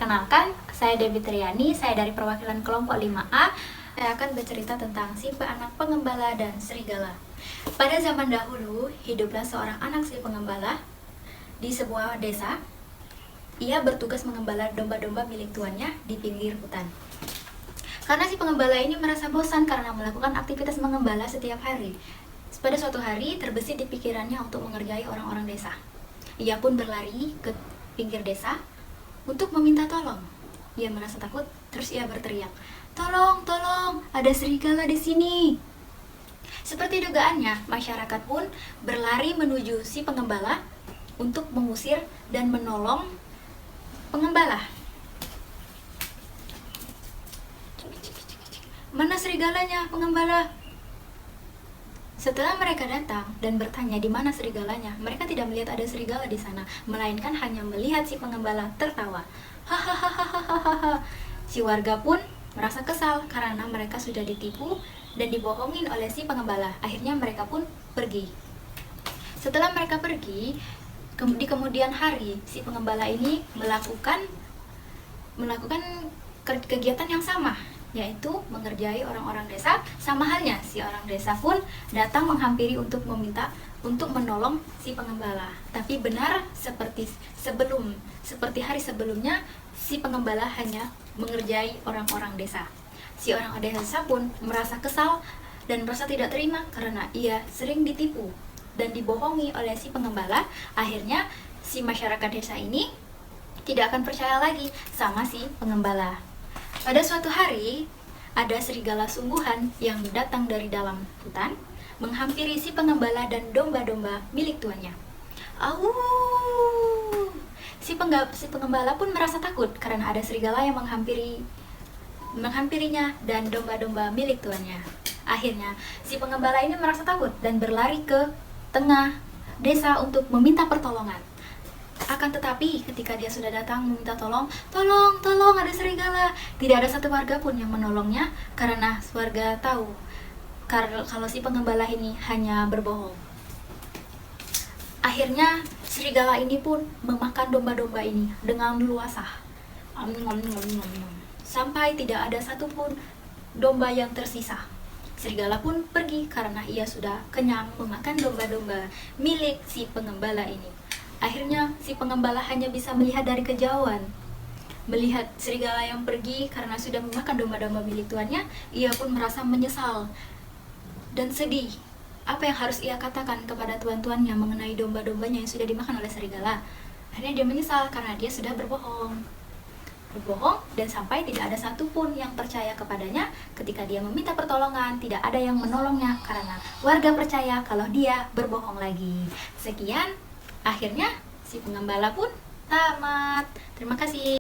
Perkenalkan, saya Debbie Triani, saya dari perwakilan kelompok 5A. Saya akan bercerita tentang si anak pengembala dan serigala. Pada zaman dahulu, hiduplah seorang anak si pengembala di sebuah desa. Ia bertugas mengembala domba-domba milik tuannya di pinggir hutan. Karena si pengembala ini merasa bosan karena melakukan aktivitas mengembala setiap hari. Pada suatu hari, terbesit di pikirannya untuk mengerjai orang-orang desa. Ia pun berlari ke pinggir desa untuk meminta tolong. Ia merasa takut, terus ia berteriak, "Tolong, tolong, ada serigala di sini." Seperti dugaannya, masyarakat pun berlari menuju si pengembala untuk mengusir dan menolong pengembala. "Mana serigalanya, pengembala?" Setelah mereka datang dan bertanya di mana serigalanya, mereka tidak melihat ada serigala di sana, melainkan hanya melihat si pengembala tertawa. Hahaha. Si warga pun merasa kesal karena mereka sudah ditipu dan dibohongin oleh si pengembala. Akhirnya mereka pun pergi. Setelah mereka pergi, di kemudian hari si pengembala ini melakukan kegiatan yang sama, yaitu mengerjai orang-orang desa. Sama halnya, si orang desa pun datang menghampiri untuk menolong si pengembala. Tapi benar seperti hari sebelumnya, si pengembala hanya mengerjai orang-orang desa. Si orang desa pun merasa kesal dan merasa tidak terima karena ia sering ditipu dan dibohongi oleh si pengembala. Akhirnya si masyarakat desa ini tidak akan percaya lagi sama si pengembala. Pada suatu hari, ada serigala sungguhan yang datang dari dalam hutan, menghampiri si pengembala dan domba-domba milik tuannya. Au! Si pengembala pun merasa takut karena ada serigala yang menghampirinya dan domba-domba milik tuannya. Akhirnya, si pengembala ini merasa takut dan berlari ke tengah desa untuk meminta pertolongan. Akan tetapi ketika dia sudah datang meminta tolong, tolong ada serigala, tidak ada satu warga pun yang menolongnya karena warga tahu kalau si pengembala ini hanya berbohong. Akhirnya serigala ini pun memakan domba-domba ini dengan luasa, sampai tidak ada satupun domba yang tersisa. Serigala pun pergi karena ia sudah kenyang memakan domba-domba milik si pengembala ini. Akhirnya si pengembala hanya bisa melihat dari kejauhan. Melihat serigala yang pergi karena sudah memakan domba-domba milik tuannya, ia pun merasa menyesal dan sedih. Apa yang harus ia katakan kepada tuan-tuannya mengenai domba-dombanya yang sudah dimakan oleh serigala? Akhirnya dia menyesal karena dia sudah berbohong dan sampai tidak ada satupun yang percaya kepadanya. Ketika dia meminta pertolongan, tidak ada yang menolongnya karena warga percaya kalau dia berbohong lagi. Sekian. Akhirnya si pengembala pun tamat. Terima kasih.